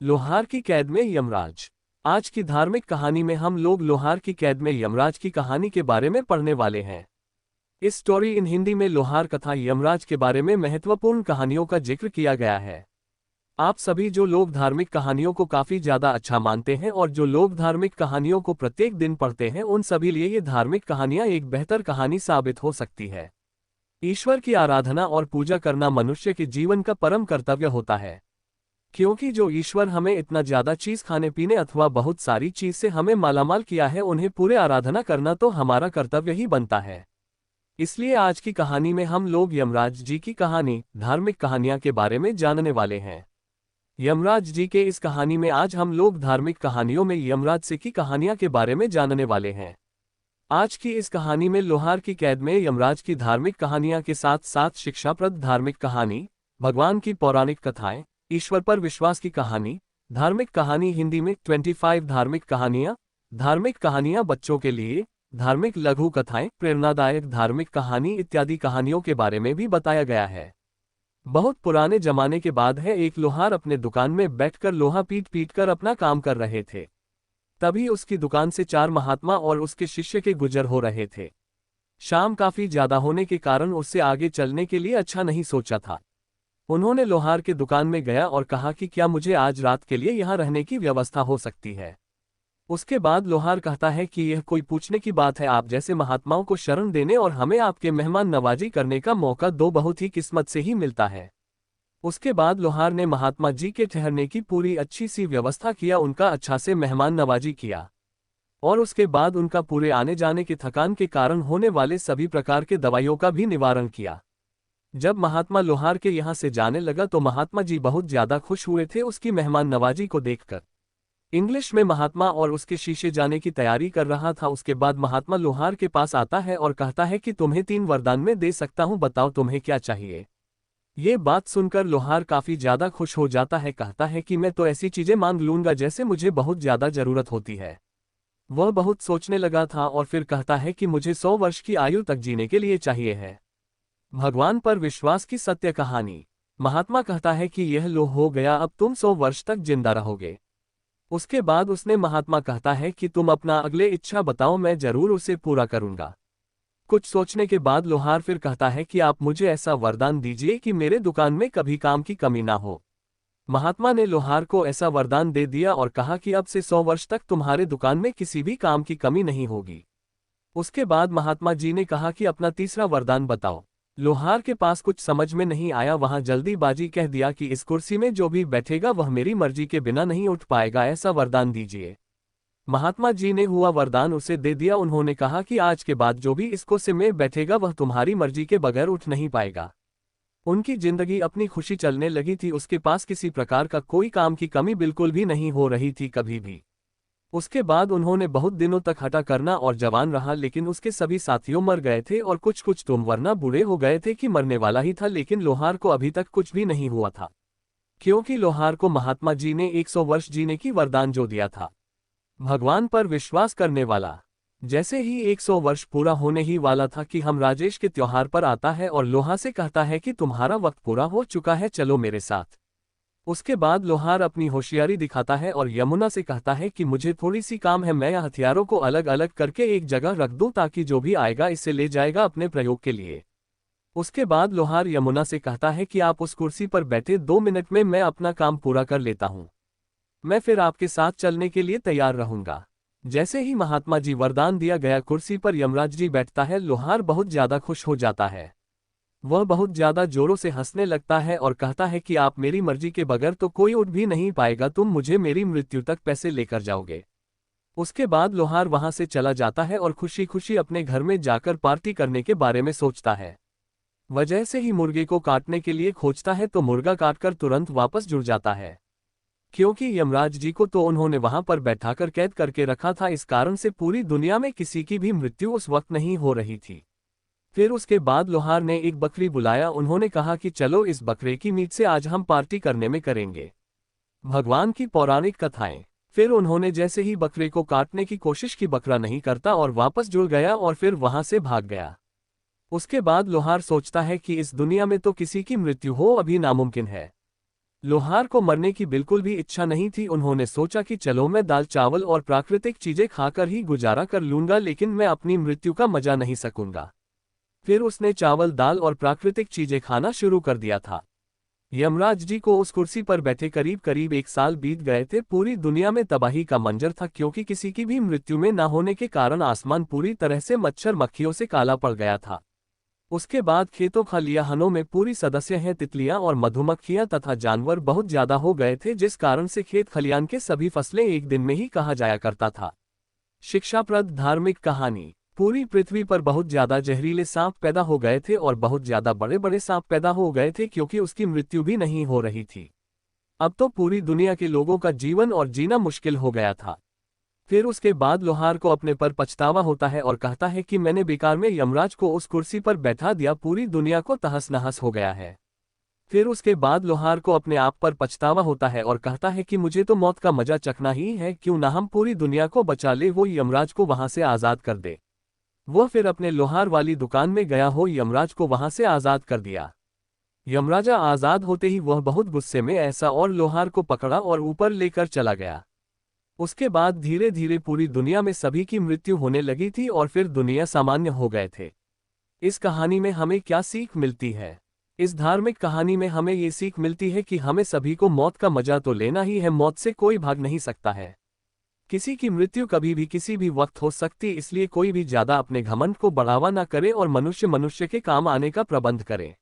लोहार की कैद में यमराज। आज की धार्मिक कहानी में हम लोग लोहार की कैद में यमराज की कहानी के बारे में पढ़ने वाले हैं। इस स्टोरी इन हिंदी में लोहार कथा यमराज के बारे में महत्वपूर्ण कहानियों का जिक्र किया गया है। आप सभी जो लोग धार्मिक कहानियों को काफी ज्यादा अच्छा मानते हैं और जो लोग धार्मिक कहानियों को प्रत्येक दिन पढ़ते हैं, उन सभी लिए ये धार्मिक कहानियां एक बेहतर कहानी साबित हो सकती है। ईश्वर की आराधना और पूजा करना मनुष्य के जीवन का परम कर्तव्य होता है, क्योंकि जो ईश्वर हमें इतना ज्यादा चीज खाने पीने अथवा बहुत सारी चीज से हमें मालामाल किया है, उन्हें पूरे आराधना करना तो हमारा कर्तव्य ही बनता है। इसलिए आज की कहानी में हम लोग यमराज जी की कहानी, धार्मिक कहानियां के बारे में जानने वाले हैं। यमराज जी के इस कहानी में आज हम लोग धार्मिक कहानियों में यमराज से की कहानियां के बारे में जानने वाले हैं। आज की इस कहानी में लोहार की कैद में यमराज की धार्मिक कहानियां के साथ साथ शिक्षाप्रद धार्मिक कहानी, भगवान की पौराणिक कथाएं, ईश्वर पर विश्वास की कहानी, धार्मिक कहानी हिंदी में 25 धार्मिक कहानियां बच्चों के लिए, धार्मिक लघु कथाएं, प्रेरणादायक धार्मिक कहानी इत्यादि कहानियों के बारे में भी बताया गया है। बहुत पुराने जमाने के बाद है, एक लोहार अपने दुकान में बैठकर लोहा पीट पीट कर अपना काम कर रहे थे। तभी उसकी दुकान से 4 महात्मा और उसके शिष्य के गुजर हो रहे थे। शाम काफी ज्यादा होने के कारण उससे आगे चलने के लिए अच्छा नहीं सोचा था। उन्होंने लोहार के दुकान में गया और कहा कि क्या मुझे आज रात के लिए यहाँ रहने की व्यवस्था हो सकती है। उसके बाद लोहार कहता है कि यह कोई पूछने की बात है, आप जैसे महात्माओं को शरण देने और हमें आपके मेहमान नवाजी करने का मौका दो बहुत ही किस्मत से ही मिलता है। उसके बाद लोहार ने महात्मा जी के ठहरने की पूरी अच्छी सी व्यवस्था किया, उनका अच्छा से मेहमान नवाजी किया और उसके बाद उनका पूरे आने जाने के थकान के कारण होने वाले सभी प्रकार के दवाइयों का भी निवारण किया। जब महात्मा लोहार के यहाँ से जाने लगा तो महात्मा जी बहुत ज्यादा खुश हुए थे उसकी मेहमान नवाजी को देखकर। इंग्लिश में महात्मा और उसके शिष्य जाने की तैयारी कर रहा था। उसके बाद महात्मा लोहार के पास आता है और कहता है कि तुम्हें 3 वरदान में दे सकता हूँ, बताओ तुम्हें क्या चाहिए। ये बात सुनकर लोहार काफी ज्यादा खुश हो जाता है, कहता है कि मैं तो ऐसी चीजें मांग लूंगा जैसे मुझे बहुत ज्यादा जरूरत होती है। वह बहुत सोचने लगा था और फिर कहता है कि मुझे 100 वर्ष की आयु तक जीने के लिए चाहिए है। भगवान पर विश्वास की सत्य कहानी। महात्मा कहता है कि यह लो हो गया, अब तुम 100 वर्ष तक जिंदा रहोगे। उसके बाद उसने महात्मा कहता है कि तुम अपना अगले इच्छा बताओ, मैं जरूर उसे पूरा करूंगा। कुछ सोचने के बाद लोहार फिर कहता है कि आप मुझे ऐसा वरदान दीजिए कि मेरे दुकान में कभी काम की कमी ना हो। महात्मा ने लोहार को ऐसा वरदान दे दिया और कहा कि अब से 100 वर्ष तक तुम्हारे दुकान में किसी भी काम की कमी नहीं होगी। उसके बाद महात्मा जी ने कहा कि अपना तीसरा वरदान बताओ। लोहार के पास कुछ समझ में नहीं आया, वहां जल्दीबाजी कह दिया कि इस कुर्सी में जो भी बैठेगा वह मेरी मर्जी के बिना नहीं उठ पाएगा, ऐसा वरदान दीजिए। महात्मा जी ने हुआ वरदान उसे दे दिया। उन्होंने कहा कि आज के बाद जो भी इस कुर्सी में बैठेगा वह तुम्हारी मर्जी के बगैर उठ नहीं पाएगा। उनकी जिंदगी अपनी खुशी चलने लगी थी, उसके पास किसी प्रकार का कोई काम की कमी बिल्कुल भी नहीं हो रही थी कभी भी। उसके बाद उन्होंने बहुत दिनों तक हटा करना और जवान रहा, लेकिन उसके सभी साथियों मर गए थे और कुछ कुछ तो वरना बूढ़े हो गए थे कि मरने वाला ही था, लेकिन लोहार को अभी तक कुछ भी नहीं हुआ था, क्योंकि लोहार को महात्मा जी ने 100 वर्ष जीने की वरदान जो दिया था। भगवान पर विश्वास करने वाला। जैसे ही 100 वर्ष पूरा होने ही वाला था कि हम राजेश के त्योहार पर आता है और लोहा से कहता है कि तुम्हारा वक्त पूरा हो चुका है, चलो मेरे साथ। उसके बाद लोहार अपनी होशियारी दिखाता है और यमुना से कहता है कि मुझे थोड़ी सी काम है, मैं हथियारों को अलग अलग करके एक जगह रख दूं ताकि जो भी आएगा इसे ले जाएगा अपने प्रयोग के लिए। उसके बाद लोहार यमुना से कहता है कि आप उस कुर्सी पर बैठे 2 मिनट में मैं अपना काम पूरा कर लेता हूं, मैं फिर आपके साथ चलने के लिए तैयार रहूंगा। जैसे ही महात्मा जी वरदान दिया गया कुर्सी पर यमराज जी बैठता है, लोहार बहुत ज्यादा खुश हो जाता है। वह बहुत ज्यादा जोरों से हंसने लगता है और कहता है कि आप मेरी मर्जी के बगैर तो कोई उठ भी नहीं पाएगा, तुम मुझे मेरी मृत्यु तक पैसे लेकर जाओगे। उसके बाद लोहार वहां से चला जाता है और खुशी खुशी अपने घर में जाकर पार्टी करने के बारे में सोचता है। वजह से ही मुर्गे को काटने के लिए खोजता है तो मुर्गा काटकर तुरंत वापस जुड़ जाता है, क्योंकि यमराज जी को तो उन्होंने वहां पर बैठाकर कैद करके रखा था, इस कारण से पूरी दुनिया में किसी की भी मृत्यु उस वक्त नहीं हो रही थी। फिर उसके बाद लोहार ने एक बकरी बुलाया, उन्होंने कहा कि चलो इस बकरे की मीट से आज हम पार्टी करने में करेंगे। भगवान की पौराणिक कथाएं। फिर उन्होंने जैसे ही बकरे को काटने की कोशिश की, बकरा नहीं करता और वापस जुड़ गया और फिर वहां से भाग गया। उसके बाद लोहार सोचता है कि इस दुनिया में तो किसी की मृत्यु हो अभी नामुमकिन है। लोहार को मरने की बिल्कुल भी इच्छा नहीं थी। उन्होंने सोचा कि चलो मैं दाल चावल और प्राकृतिक चीजें खाकर ही गुजारा कर लूंगा, लेकिन मैं अपनी मृत्यु का मजा नहीं सकूंगा। फिर उसने चावल दाल और प्राकृतिक चीजें खाना शुरू कर दिया था। यमराज जी को उस कुर्सी पर बैठे करीब करीब 1 साल बीत गए थे। पूरी दुनिया में तबाही का मंजर था, क्योंकि किसी की भी मृत्यु में न होने के कारण आसमान पूरी तरह से मच्छर मक्खियों से काला पड़ गया था। उसके बाद खेतों खलिहानों में पूरी सदस्य हैं तितलियां और मधुमक्खियां तथा जानवर बहुत ज्यादा हो गए थे, जिस कारण से खेत खलिहान के सभी फसलें एक दिन में ही कहा जाया करता था। शिक्षाप्रद धार्मिक कहानी। पूरी पृथ्वी पर बहुत ज्यादा जहरीले सांप पैदा हो गए थे और बहुत ज्यादा बड़े बड़े सांप पैदा हो गए थे, क्योंकि उसकी मृत्यु भी नहीं हो रही थी। अब तो पूरी दुनिया के लोगों का जीवन और जीना मुश्किल हो गया था। फिर उसके बाद लोहार को अपने पर पछतावा होता है और कहता है कि मैंने बेकार में यमराज को उस कुर्सी पर बैठा दिया, पूरी दुनिया को तहस नहस हो गया है। फिर उसके बाद लोहार को अपने आप पर पछतावा होता है और कहता है कि मुझे तो मौत का मजा चखना ही है, क्यों ना हम पूरी दुनिया को बचा ले, वो यमराज को वहां से आजाद कर दे। वह फिर अपने लोहार वाली दुकान में गया हो यमराज को वहां से आजाद कर दिया। यमराजा आजाद होते ही वह बहुत गुस्से में ऐसा और लोहार को पकड़ा और ऊपर लेकर चला गया। उसके बाद धीरे धीरे पूरी दुनिया में सभी की मृत्यु होने लगी थी और फिर दुनिया सामान्य हो गए थे। इस कहानी में हमें क्या सीख मिलती है? इस धार्मिक कहानी में हमें ये सीख मिलती है कि हमें सभी को मौत का मजा तो लेना ही है, मौत से कोई भाग नहीं सकता है। किसी की मृत्यु कभी भी किसी भी वक्त हो सकती, इसलिए कोई भी ज्यादा अपने घमंड को बढ़ावा न करे और मनुष्य मनुष्य के काम आने का प्रबंध करे।